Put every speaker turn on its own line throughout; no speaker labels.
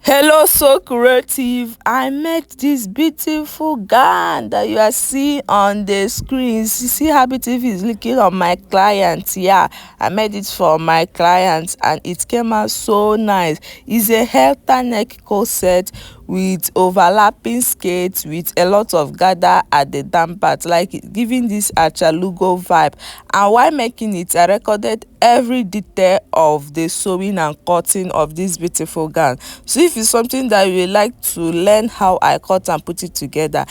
Hello, so creative. I made this beautiful gown that you are seeing on the screen. You see how beautiful it's looking on my client. Yeah, I made it for my client and it came out so nice. It's a halter neck corset with overlapping skirts with a lot of gather at the down part, like giving this achalugo vibe. And while making it, I recorded every detail of the sewing and cutting of this beautiful gown. So if it's something that you would like to learn how I cut and put it together,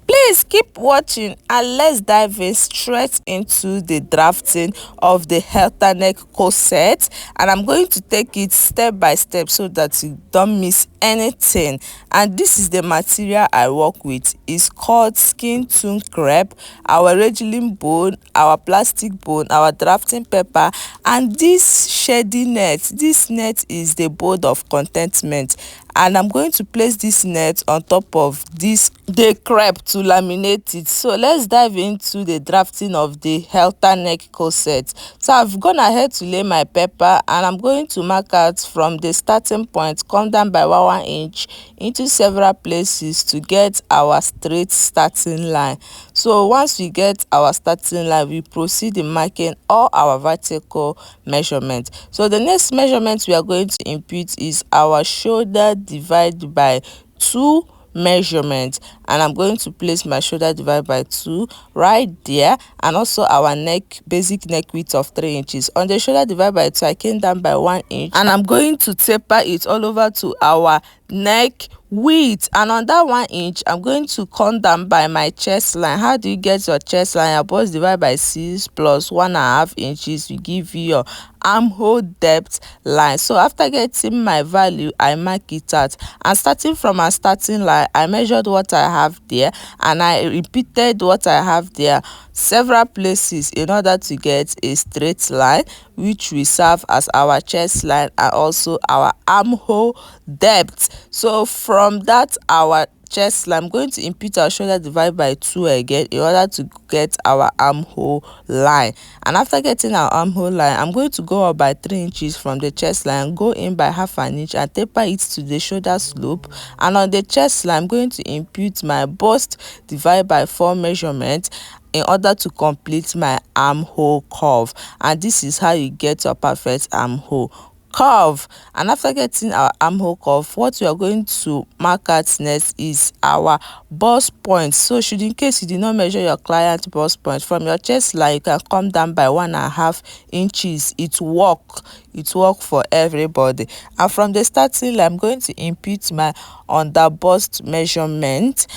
please keep watching and let's dive in straight into the drafting of the halter neck corset. And I'm going to take it step by step so that you don't miss anything. And this is the material I work with. It's called skin tone crepe, our regular bone, our plastic bone, our drafting paper, and this shading net. This net is the board of contentment, and I'm going to place this net on top of this the crepe to laminate it. So let's dive into the drafting of the halter neck corset. So I've gone ahead to lay my paper and I'm going to mark out from the starting point, come down by 1 inch into several places to get our straight starting line. So once we get our starting line, we proceed in marking all our vertical measurements. So the next measurement we are going to input is our shoulder divided by 2 measurement, and I'm going to place my shoulder divided by 2 right there, and also our neck, basic neck width of 3 inches. On the shoulder divided by 2, I came down by 1 inch and I'm going to taper it all over to our neck width, and on that 1 inch I'm going to come down by my chest line. How do you get your chest line? Your bust divided by 6 plus 1.5 inches will give you your armhole depth line. So after getting my value, I mark it out, and starting from my starting line, I measured what I have there and I repeated what I have there several places in order to get a straight line, which will serve as our chest line and also our armhole depth. So from that our chest line, I'm going to input our shoulder divided by 2 again in order to get our armhole line. And after getting our armhole line, I'm going to go up by 3 inches from the chest line, go in by 1/2 inch and taper it to the shoulder slope. And on the chest line, I'm going to input my bust divided by 4 measurement in order to complete my armhole curve. And this is how you get your perfect armhole curve. And after getting our armhole curve, what we are going to mark out next is our bust point. So should in case you did not measure your client bust point from your chest line, you can come down by 1.5 inches. It work for everybody. And from the starting line, I'm going to input my under bust measurement,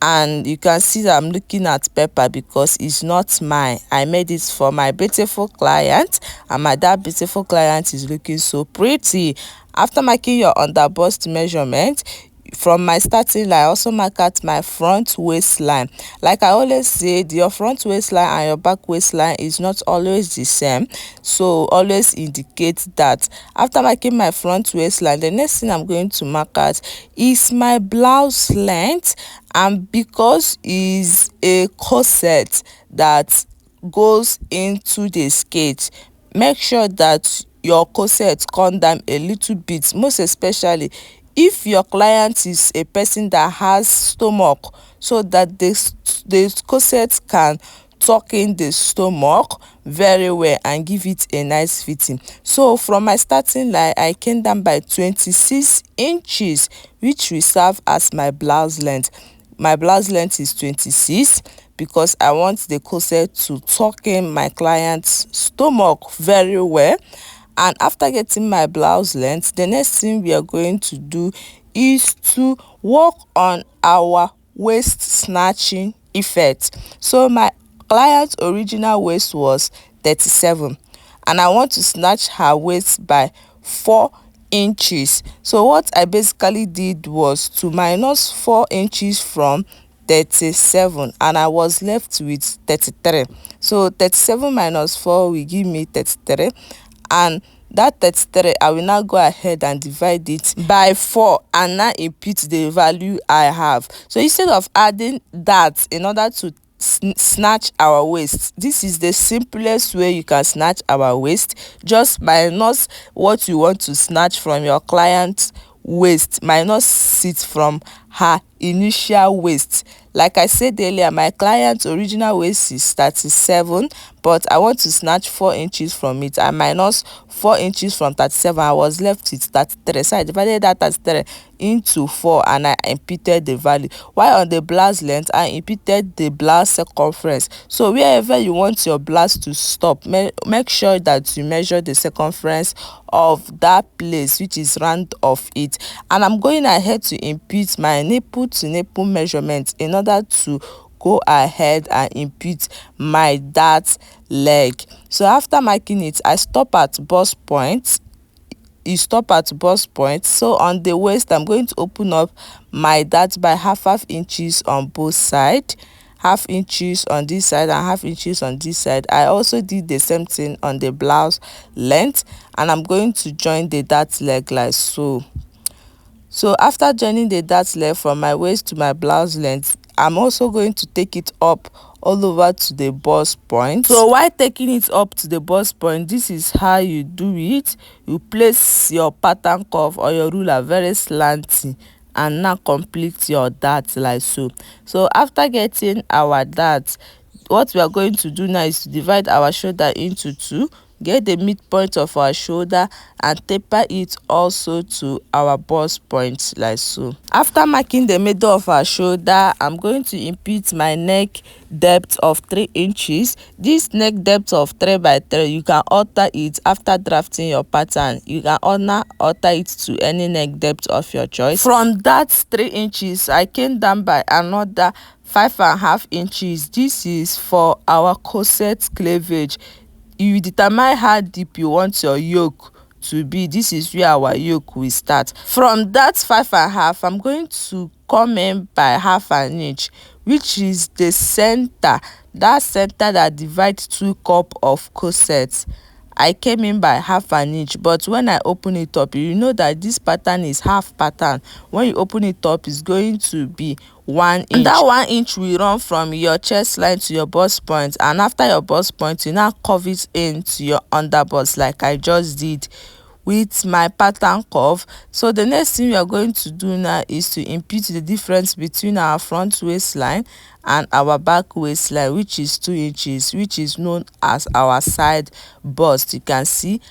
and you can see that I'm looking at paper because it's not mine. I made it for my beautiful client, and that beautiful client is looking so pretty. After marking your under bust measurement, from my starting line, I also mark out my front waistline. Like I always say, your front waistline and your back waistline is not always the same, so always indicate that. After marking my front waistline, the next thing I'm going to mark out is my blouse length, and because it's a corset that goes into the skirt, make sure that your corset come down a little bit, most especially if your client is a person that has stomach, so that the corset can tuck in the stomach very well and give it a nice fitting. So from my starting line, I came down by 26 inches, which will serve as my blouse length. My blouse length is 26 because I want the corset to tuck in my client's stomach very well. And after getting my blouse length, the next thing we are going to do is to work on our waist snatching effect. So my client's original waist was 37 and I want to snatch her waist by 4 inches. So what I basically did was to minus 4 inches from 37 and I was left with 33. So 37 minus 4 will give me 33, and that 33 I will now go ahead and divide it by 4 and now input the value I have. So instead of adding that in order to snatch our waist, this is the simplest way you can snatch our waist. Just minus what you want to snatch from your client's waist might not sit from her initial waist. Like I said earlier, my client's original waist is 37, but I want to snatch 4 inches from it. I minus 4 inches from 37. I was left with 33, so I divided that 33 into 4 and I imputed the value. While on the blouse length, I imputed the blouse circumference. So wherever you want your blouse to stop, make sure that you measure the circumference of that place which is round of it. And I'm going ahead to impute my nipple to nipple measurement in order to go ahead and impute my dart leg. So after marking it, I stop at bust point. You stop at bust point. So on the waist, I'm going to open up my dart by half inches on both sides, half inches on this side and half inches on this side. I also did the same thing on the blouse length, and I'm going to join the dart leg like so. So after joining the dart leg from my waist to my blouse length, I'm also going to take it up all over to the bust point. So while taking it up to the bust point, this is how you do it. You place your pattern curve or your ruler very slanty and now complete your dart like so. So after getting our dart, what we are going to do now is to divide our shoulder into two, get the midpoint of our shoulder and taper it also to our bust point like so. After marking the middle of our shoulder, I'm going to impute my neck depth of 3 inches. This neck depth of 3 by 3, you can alter it after drafting your pattern. You can alter it to any neck depth of your choice. From that 3 inches, I came down by another 5.5 inches. This is for our corset cleavage. You determine how deep you want your yoke to be. This is where our yoke will start. From that 5.5, I'm going to come in by half an inch, which is the center, that center that divides 2 cup of corset. I came in by half an inch, but when I open it up, you know that this pattern is half pattern. When you open it up, it's going to be 1 inch. And that 1 inch will run from your chest line to your bust point, and after your bust point, you now curve it into your under bust like I just did with my pattern curve. So the next thing we are going to do now is to impute the difference between our front waistline and our back waistline, which is 2 inches, which is known as our side bust. You can see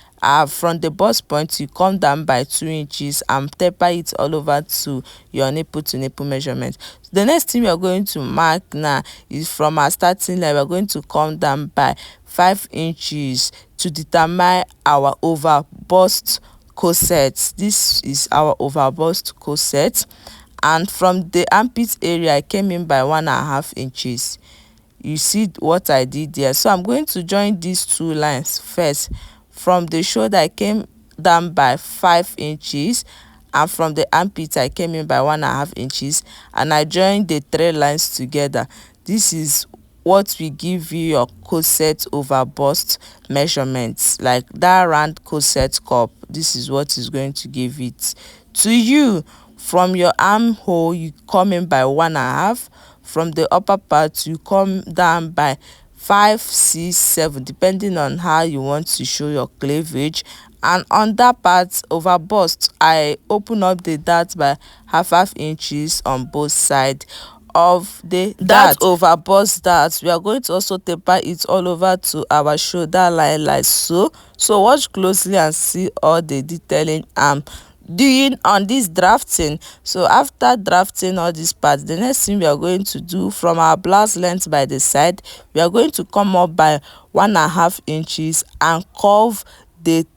from the bust point, you come down by 2 inches and taper it all over to your nipple to nipple measurement. The next thing we are going to mark now is from our starting line, we are going to come down by 5 inches to determine our over bust corset. This is our over bust corset, and from the armpit area I came in by 1.5 inches. You see what I did there. So I'm going to join these two lines first. From the shoulder I came down by 5 inches, and from the armpit I came in by 1.5 inches, and I joined the 3 lines together. This is what will give you your corset over bust measurements, like that round corset cup. This is what is going to give it to you. From your armhole you come in by 1.5. From the upper part you come down by 5, 6, 7, depending on how you want to show your cleavage. And on that part over bust, I open up the dart by half inches on both sides of the dart. Over bust dart, we are going to also taper it all over to our shoulder line like so. So watch closely and see all the detailing I'm doing on this drafting. So after drafting all these parts, the next thing we are going to do, from our blouse length by the side, we are going to come up by 1.5 inches and curve the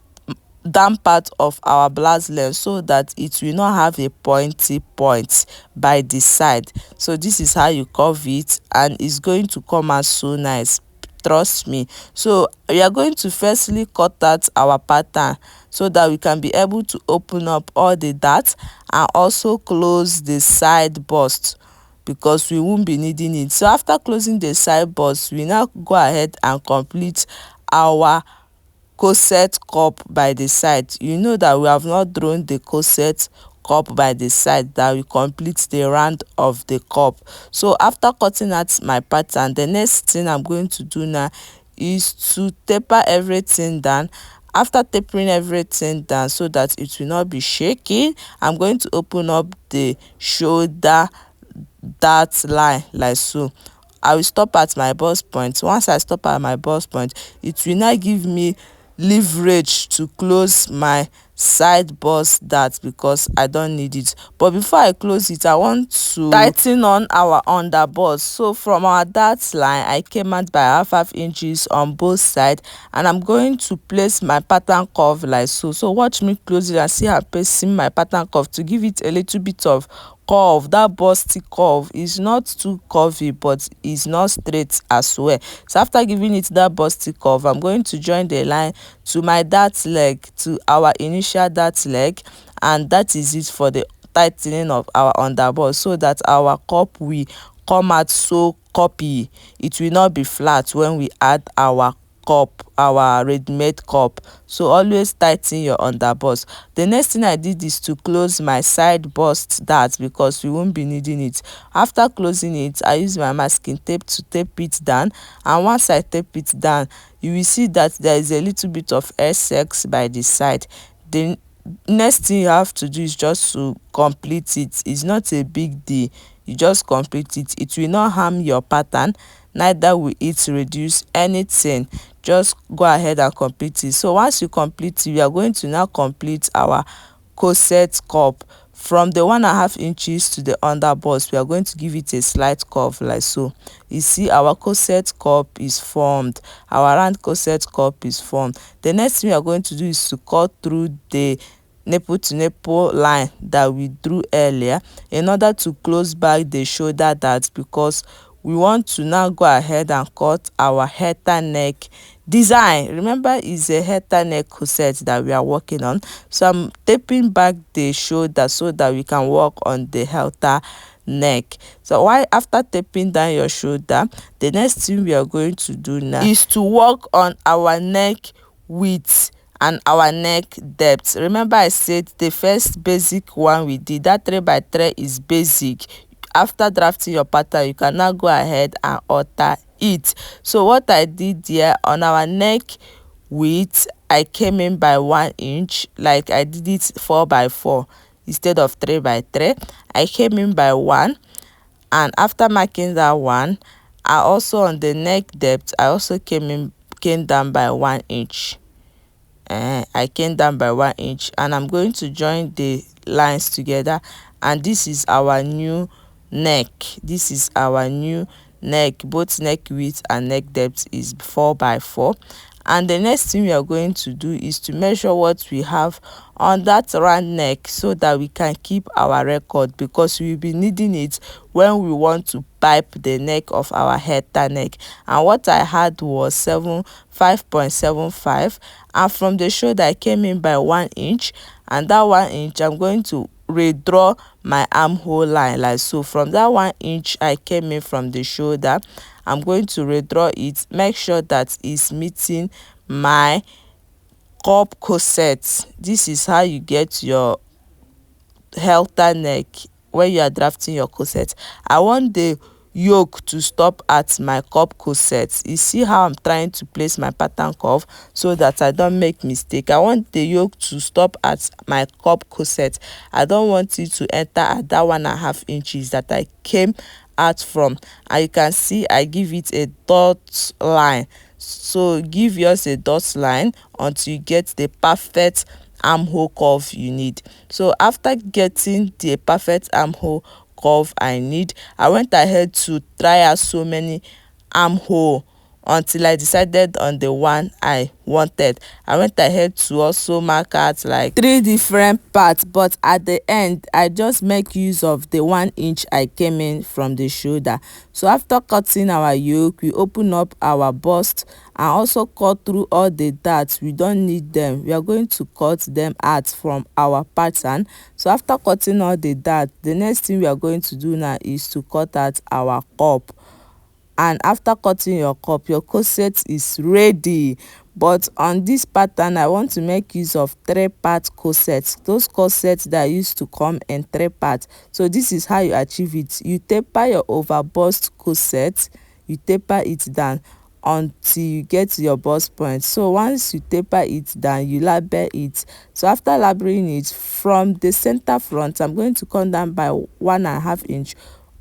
down part of our blouse length so that it will not have a pointy point by the side. So this is how you curve it, and it's going to come out so nice, trust me. So we are going to firstly cut out our pattern so that we can be able to open up all the darts and also close the side bust, because we won't be needing it. So after closing the side bust, we now go ahead and complete our corset cup by the side. You know that we have not drawn the corset cup by the side, that we complete the round of the cup. So after cutting out my pattern, the next thing I'm going to do now is to taper everything down After tapering everything down so that it will not be shaking, I'm going to open up the shoulder that line like so. I will stop at my bust point. Once I stop at my bust point, it will now give me leverage to close my side bust dart because I don't need it. But before I close it, I want to tighten on our underbust. So from our dart line, I came out by half inches on both sides, and I'm going to place my pattern curve like so. So watch me close it and see how I'm placing my pattern curve to give it a little bit of curve. That busty curve is not too curvy, but is not straight as well. So after giving it that busty curve, I'm going to join the line to my dart leg, to our initial dart leg, and that is it for the tightening of our underbust, so that our cup will come out so cuppy. It will not be flat when we add our cup, our ready-made cup. So always tighten your underbust. The next thing I did is to close my side bust dart because we won't be needing it. After closing it, I use my masking tape to tape it down, and once I tape it down, you will see that there is a little bit of SX by the side. The next thing you have to do is just to complete it. It's not a big deal. You just complete it. It will not harm your pattern, neither will it reduce anything. Just go ahead and complete it. So once you complete it, we are going to now complete our corset cup. From the 1.5 inches to the underbust, we are going to give it a slight curve like so. You see our corset cup is formed, our round corset cup is formed. The next thing we are going to do is to cut through the nipple to nipple line that we drew earlier in order to close back the shoulder dart, because we want to now go ahead and cut our halter neck design. Remember, it's a halter neck corset that we are working on, so I'm taping back the shoulder so that we can work on the halter neck. So while after taping down your shoulder, the next thing we are going to do now is to work on our neck width and our neck depth. Remember, I said the first basic one we did, that 3x3 is basic. After drafting your pattern, you can now go ahead and alter it. So what I did here on our neck width, I came in by 1 inch, like I did it 4x4 instead of 3x3. I came in by 1, and after marking that one, I also on the neck depth, I also came down by 1 inch. I came down by 1 inch, and I'm going to join the lines together, and this is our new neck. This is our new neck. Both neck width and neck depth is 4x4. And the next thing we are going to do is to measure what we have on that round neck so that we can keep our record, because we will be needing it when we want to pipe the neck of our halter neck. And what I had was 5.75, and from the shoulder I came in by 1 inch, and that 1 inch I'm going to redraw my armhole line like so. From that 1 inch I came in from the shoulder, I'm going to redraw it. Make sure that it's meeting my cup corset. This is how you get your halter neck when you are drafting your corset. I want the yoke to stop at my cup corset. You see how I'm trying to place my pattern curve so that I don't make mistake. I want the yoke to stop at my cup corset. I don't want it to enter at that 1.5 inches that I came out from. And you can see I give it a dot line. So give yours a dot line until you get the perfect armhole curve you need. So after getting the perfect armhole curve I need, I went ahead to try out so many armhole until I decided on the one I wanted. I went ahead to also mark out like 3 different parts, but at the end I just make use of the 1 inch I came in from the shoulder. So after cutting our yoke, we open up our bust and also cut through all the darts. We don't need them. We are going to cut them out from our pattern. So after cutting all the darts, the next thing we are going to do now is to cut out our cup. And after cutting your cup, your corset is ready. But on this pattern, I want to make use of 3-part corsets, those corsets that used to come in 3 parts. So this is how you achieve it. You taper your overbust corset, you taper it down. until you get to your bust point. So once you taper it down, you label it. So after labeling it, from the center front, I'm going to come down by 1.5 inch.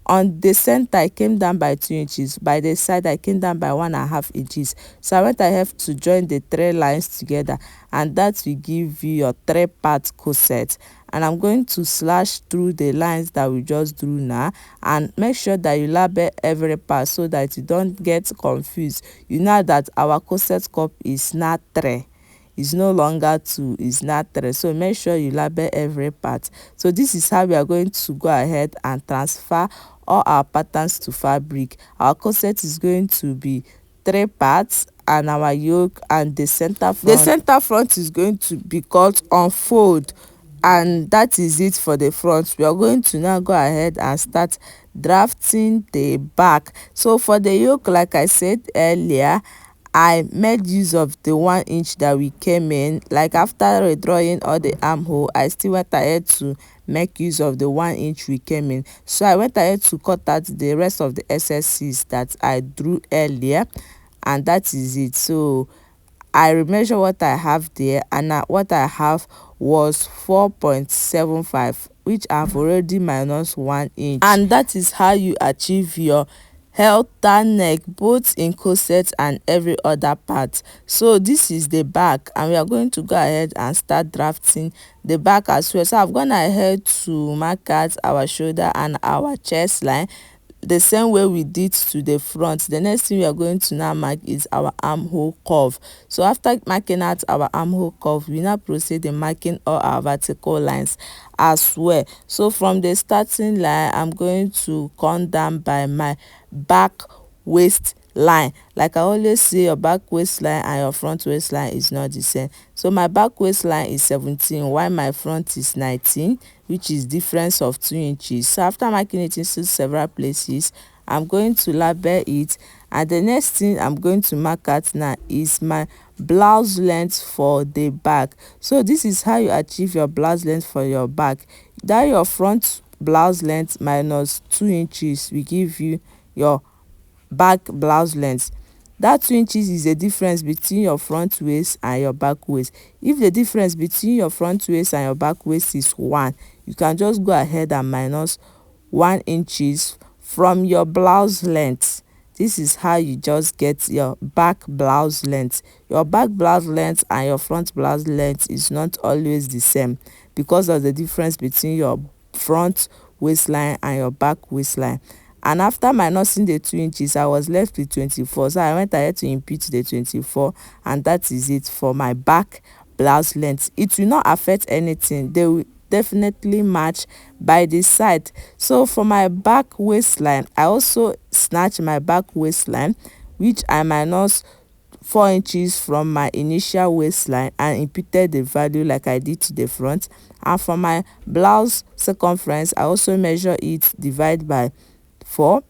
On the center, I came down by 2 inches. By the side, I came down by 1.5 inches. So I went ahead to join the 3 lines together, and that will give you your 3-part corset. And I'm going to slash through the lines that we just drew now, and make sure that you label every part so that you don't get confused. You know that our corset cup is not 3. It's no longer 2, it's not 3. So make sure you label every part. So this is how we are going to go ahead and transfer all our patterns to fabric. Our corset is going to be 3 parts, and our yoke and the center front is going to be cut on fold, and that is it for the front. We are going to now go ahead and start drafting the back. So for the yoke, like I said earlier, I made use of the 1 inch that we came in. Like after redrawing all the armhole, I still went ahead to make use of the 1 inch we came in. So I went ahead to cut out the rest of the SSCs that I drew earlier, and that is it. So I measure what I have there, and what I have was 4.75, which I've already minus 1 inch. And that is how you achieve your halter neck, both in corset and every other part. So this is the back, and we are going to go ahead and start drafting the back as well. So I've gone ahead to mark out our shoulder and our chest line the same way we did to the front. The next thing we are going to now mark is our armhole curve. So after marking out our armhole curve, we now proceed in marking all our vertical lines as well. So from the starting line, I'm going to come down by my back waist line. Like I always say, your back waistline and your front waistline is not the same. So my back waistline is 17, while my front is 19, which is difference of 2 inches. So after marking it into several places, I'm going to label it, and the next thing I'm going to mark out now is my blouse length for the back. So this is how you achieve your blouse length for your back. That your front blouse length minus 2 inches will give you your back blouse length. That 2 inches is the difference between your front waist and your back waist. If the difference between your front waist and your back waist is 1, you can just go ahead and minus 1 inches from your blouse length. This is how you just get your back blouse length. Your back blouse length and your front blouse length is not always the same because of the difference between your front waistline and your back waistline. And after minusing the 2 inches, I was left with 24. So I went ahead to impute the 24, and that is it for my back blouse length. It will not affect anything. They will definitely match by the side. So for my back waistline, I also snatch my back waistline, which I minus 4 inches from my initial waistline and imputed the value like I did to the front. And for my blouse circumference, I also measure it, divide by 4,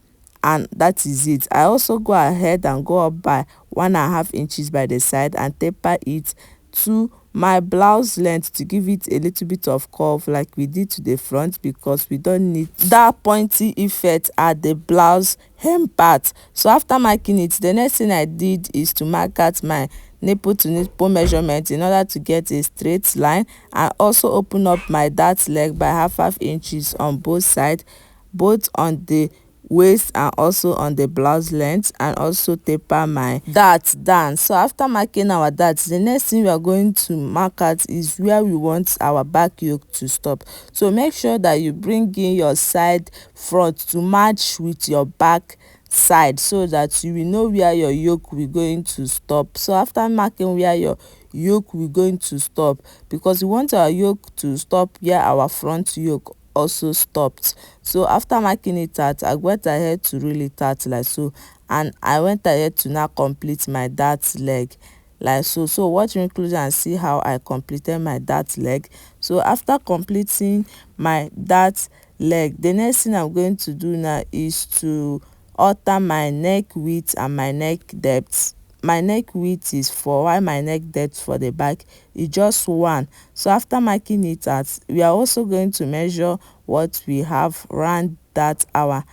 and that is it. I also go ahead and go up by 1.5 inches by the side and taper it to my blouse length to give it a little bit of curve like we did to the front, because we don't need that pointy effect at the blouse hem part. So after marking it, the next thing I did is to mark out my nipple to nipple measurement in order to get a straight line, and also open up my dart leg by half inches on both sides, both on the waist and also on the blouse length, and also taper my dart down. So after marking our darts, the next thing we are going to mark out is where we want our back yoke to stop. So make sure that you bring in your side front to match with your back side so that you will know where your yoke will going to stop. So after marking where your yoke will going to stop, because we want our yoke to stop where our front yoke also stopped. So after marking it out, I went ahead to reel it out like so, and I went ahead to now complete my dart leg like so. So watch me close and see how I completed my dart leg. So after completing my dart leg, the next thing I'm going to do now is to alter my neck width and my neck depth. My neck width is 4, while my neck depth for the back is just 1. So after marking it out, we are also going to measure what we have round that our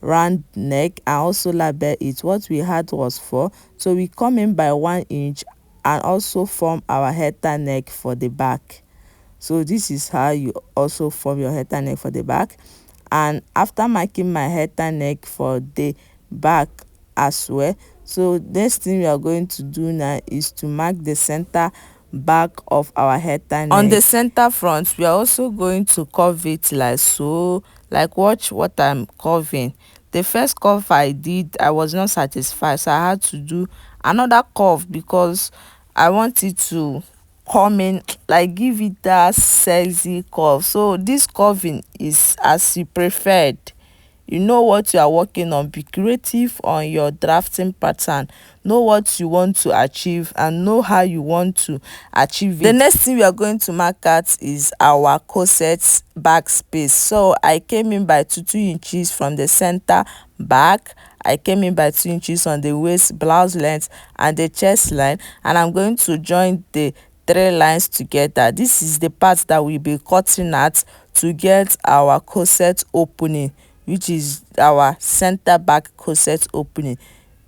round neck and also label it. What we had was 4, so we come in by 1 inch and also form our halter neck for the back. So this is how you also form your halter neck for the back. And after marking my halter neck for the back as well, so next thing we are going to do now is to mark the center back of our halter neck. On the center front, we are also going to curve it like so. Like, watch what I'm curving. The first curve I did, I was not satisfied, so I had to do another curve because I want it to come in, like give it that sexy curve. So this curving is as you preferred. You know what you are working on. Be creative on your drafting pattern. Know what you want to achieve and know how you want to achieve it. The next thing we are going to mark out is our corset back space. So I came in by 2 inches from the center back. I came in by 2 inches on the waist, blouse length and the chest line, and I'm going to join the 3 lines together. This is the part that we'll be cutting at to get our corset opening, which is our center back corset opening,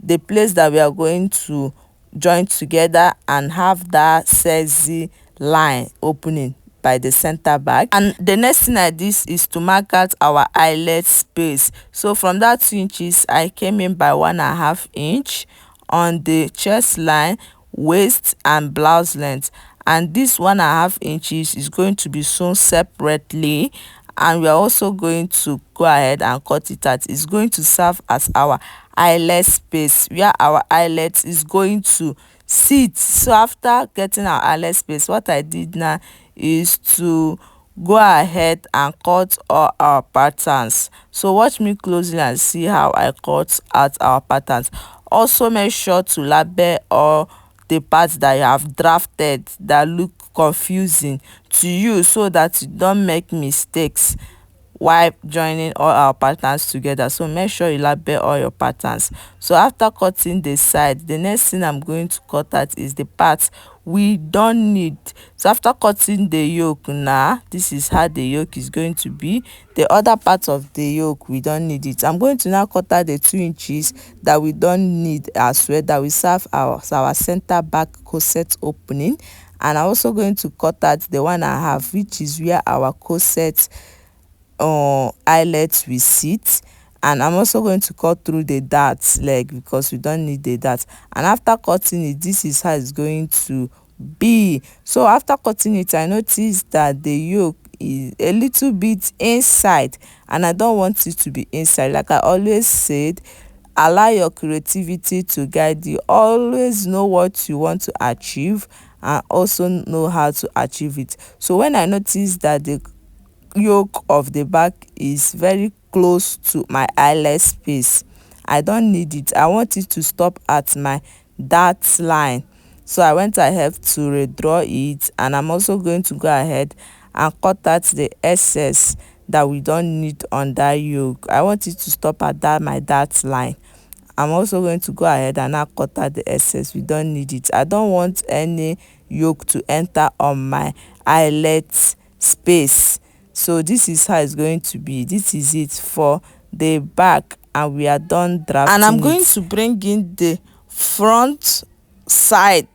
the place that we are going to join together and have that sexy line opening by the center back. And the next thing I did is to mark out our eyelet space. So from that 2 inches, I came in by 1.5 inch on the chest line, waist and blouse length, and this 1.5 inches is going to be sewn separately, and we are also going to go ahead and cut it out. It's going to serve as our eyelet space where our eyelet is going to sit. So after getting our eyelet space, what I did now is to go ahead and cut all our patterns. So watch me closely and see how I cut out our patterns. Also make sure to label all the parts that you have drafted that look confusing to you, so that you don't make mistakes while joining all our patterns together. So make sure you label all your patterns. So after cutting the side, the next thing I'm going to cut out is the parts we don't need. So after cutting the yoke, now this is how the yoke is going to be. The other part of the yoke, we don't need it. I'm going to now cut out the 2 inches that we don't need as well, that will serve our center back corset opening. And I'm also going to cut out the 1.5, which is where our corset eyelet will sit. And I'm also going to cut through the dart leg because we don't need the dart. And after cutting it, this is how it's going to be. So after cutting it, I noticed that the yoke is a little bit inside, and I don't want it to be inside. Like I always said, allow your creativity to guide you. Always know what you want to achieve and also know how to achieve it. So when I noticed that the yoke of the back is very close to my eyelet space, I don't need it. I want it to stop at my dart line. So I went ahead to redraw it, and I'm also going to go ahead and cut out the excess that we don't need on that yoke. I want it to stop at that my dart line. I'm also going to go ahead and now cut out the excess. We don't need it. I don't want any yoke to enter on my eyelet space. So this is how it's going to be. This is it for the back, and we are done drafting. And I'm going to bring in the front side,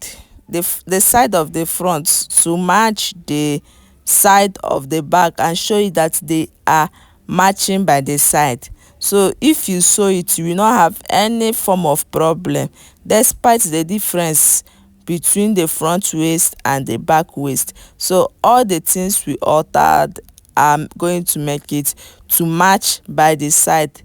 the side of the front, to match the side of the back and show you that they are matching by the side. So if you sew it, you will not have any form of problem despite the difference between the front waist and the back waist. So all the things we altered, I'm going to make it to match by the side,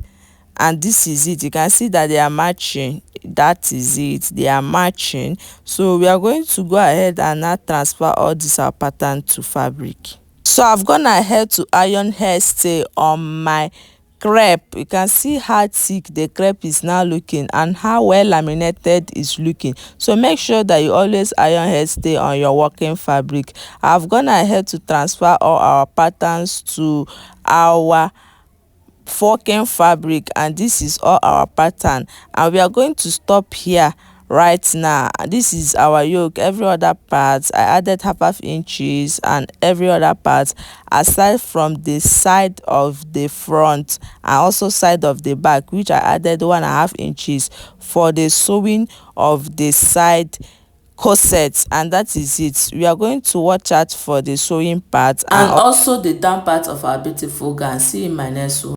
and this is it. You can see that they are matching. That is it, they are matching. So we are going to go ahead and now transfer all this our pattern to fabric. So I've gone ahead to iron hairstay on my crepe. You can see how thick the crepe is now looking and how well laminated is looking. So make sure that you always iron hairstay on your working fabric. I've gone ahead to transfer all our patterns to our working fabric, and this is all our pattern, and we are going to stop here right now. This is our yoke. Every other part I added half inches, and every other part aside from the side of the front and also side of the back, which I added 1.5 inches for the sewing of the side corset. And that is it. We are going to watch out for the sewing part and also the down part of our beautiful gown. See you in my next one.